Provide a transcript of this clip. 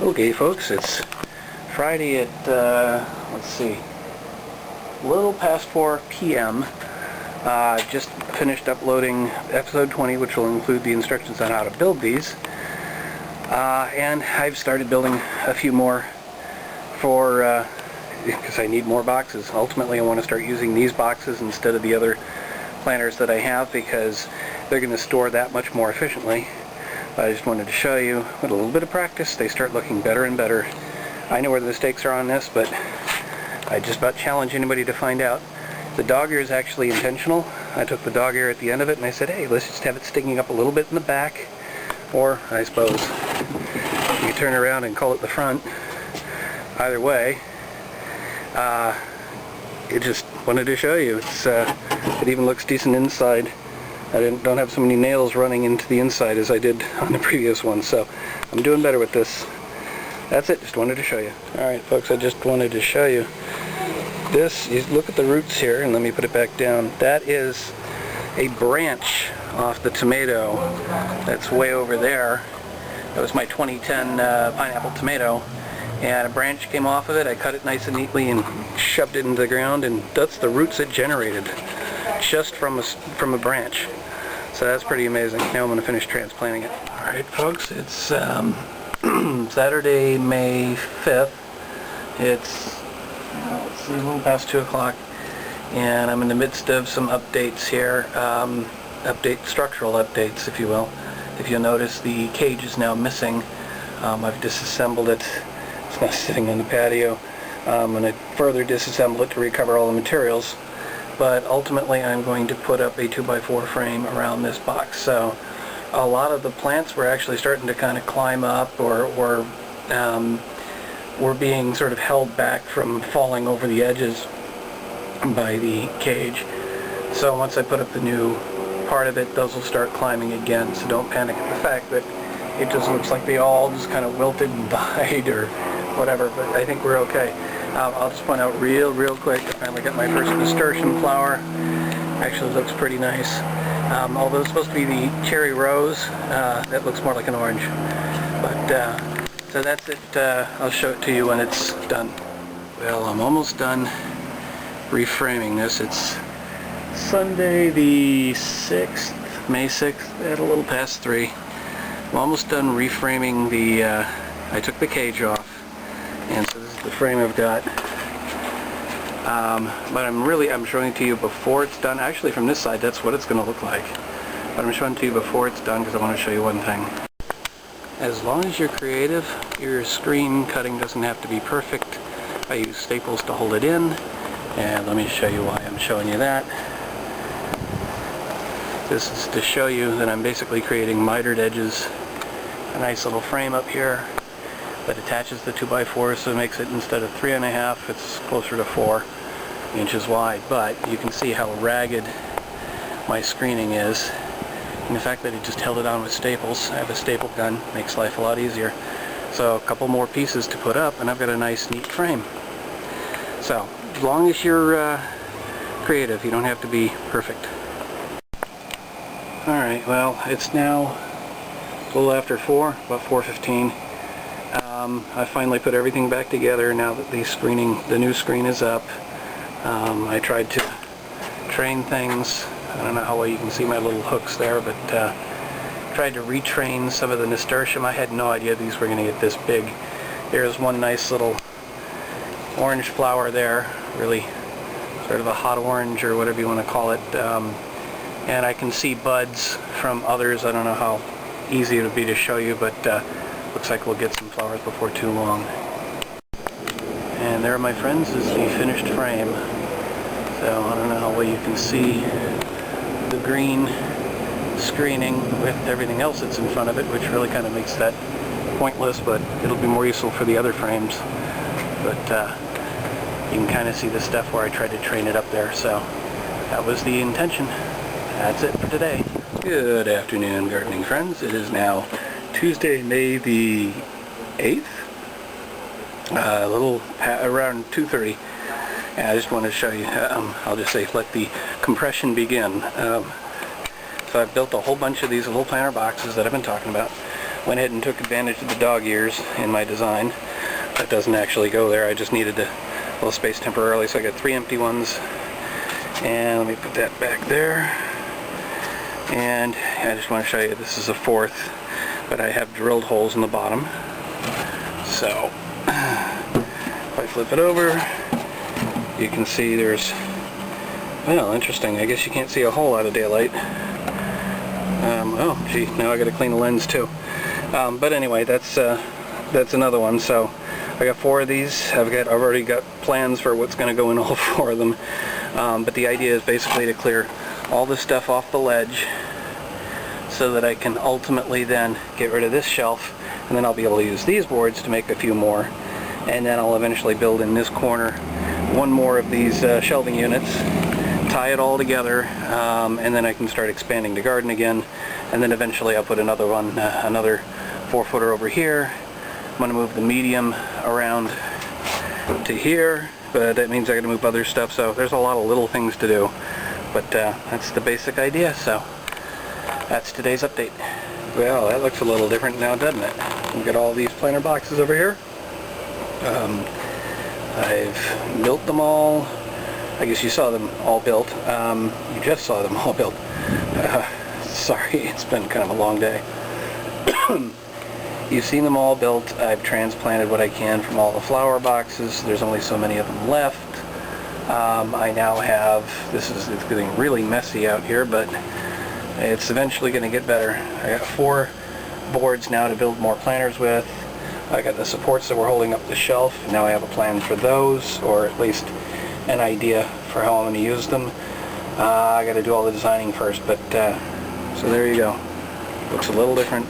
Okay folks, it's Friday at, let's see, a little past 4 p.m. Just finished uploading episode 20, which will include the instructions on how to build these. And I've started building a few more for, because I need more boxes. Ultimately I want to start using these boxes instead of the other planters that I have because they're going to store that much more efficiently. I just wanted to show you, with a little bit of practice, they start looking better and better. I know where the mistakes are on this, but I just about challenge anybody to find out. The dog ear is actually intentional. I took the dog ear at the end of it and I said, hey, let's just have it sticking up a little bit in the back, or I suppose you can turn around and call it the front. Either way, it just wanted to show you. It even looks decent inside. I don't have so many nails running into the inside as I did on the previous one, so I'm doing better with this. That's it, just wanted to show you. Alright folks, I just wanted to show you this. You look at the roots here, and let me put it back down. That is a branch off the tomato that's way over there. That was my 2010 pineapple tomato, and a branch came off of it. I cut it nice and neatly and shoved it into the ground, and that's the roots it generated just from a branch. So that's pretty amazing. Now I'm going to finish transplanting it. Alright folks, it's Saturday, May 5th. It's let's see, a little past 2 o'clock, and I'm in the midst of some updates here. Structural updates, if you will. If you'll notice, the cage is now missing. I've disassembled it. It's now sitting on the patio. I'm going to further disassemble it to recover all the materials. But ultimately I'm going to put up a 2x4 frame around this box. So a lot of the plants were actually starting to kind of climb up, or were being sort of held back from falling over the edges by the cage. So once I put up the new part of it, those will start climbing again. So don't panic at the fact that it just looks like they all just kind of wilted and died or whatever, but I think we're okay. I'll just point out real quick, I finally got my first nasturtium flower. Actually looks pretty nice. Although it's supposed to be the cherry rose, that looks more like an orange. But, so that's it. I'll show it to you when it's done. Well, I'm almost done reframing this. It's Sunday the 6th, May 6th, at a little past 3. I'm almost done reframing the, I took the cage off. And so this is the frame I've got, but I'm showing it to you before it's done. Actually, from this side, that's what it's going to look like. But I'm showing it to you before it's done because I want to show you one thing. As long as you're creative, your screen cutting doesn't have to be perfect. I use staples to hold it in, and let me show you why I'm showing you that. This is to show you that I'm basically creating mitered edges, a nice little frame up here that attaches the 2x4, so it makes it, instead of 3.5, it's closer to 4 inches wide. But you can see how ragged my screening is, and the fact that it just held it on with staples. I have a staple gun, makes life a lot easier. So a couple more pieces to put up and I've got a nice neat frame. So as long as you're creative, you don't have to be perfect. Alright, well, it's now a little after 4, about 4:15. I finally put everything back together now that the new screen is up. I tried to train things. I don't know how well you can see my little hooks there, but tried to retrain some of the nasturtium. I had no idea these were going to get this big. There's one nice little orange flower there, really sort of a hot orange or whatever you want to call it. And I can see buds from others. I don't know how easy it would be to show you, but looks like we'll get some flowers before too long. And there, my friends, is the finished frame. So I don't know how well you can see the green screening with everything else that's in front of it, which really kind of makes that pointless, but it'll be more useful for the other frames. But you can kind of see the stuff where I tried to train it up there. So that was the intention. That's it for today. Good afternoon, gardening friends. It is now Tuesday, May the 8th, a little around 2:30, and I just want to show you, I'll just say let the compression begin. So I've built a whole bunch of these little planter boxes that I've been talking about. went ahead and took advantage of the dog ears in my design. That doesn't actually go there. I just needed a little space temporarily, so I got 3 empty ones. And let me put that back there. And I just want to show you, this is a 4th, but I have drilled holes in the bottom. So if I flip it over, you can see there's, well, interesting. I guess you can't see a whole lot of daylight. Oh, gee, now I got to clean the lens too. But anyway, that's another one. So I got 4 of these. I've already got plans for what's going to go in all 4 of them. But the idea is basically to clear all this stuff off the ledge so that I can ultimately then get rid of this shelf, and then I'll be able to use these boards to make a few more, and then I'll eventually build in this corner 1 more of these shelving units, tie it all together, and then I can start expanding the garden again, and then eventually I'll put another one, another 4-footer over here. I'm going to move the medium around to here, but that means I got to move other stuff, so there's a lot of little things to do, but that's the basic idea. So that's today's update. Well, that looks a little different now, doesn't it? We've got all these planter boxes over here. I've built them all. I guess you saw them all built. You just saw them all built. Sorry, it's been kind of a long day. You've seen them all built. I've transplanted what I can from all the flower boxes. There's only so many of them left. I now have, it's getting really messy out here, but it's eventually going to get better. I got 4 boards now to build more planters with. I got the supports that were holding up the shelf. Now I have a plan for those, or at least an idea for how I'm going to use them. I got to do all the designing first, but so there you go. Looks a little different.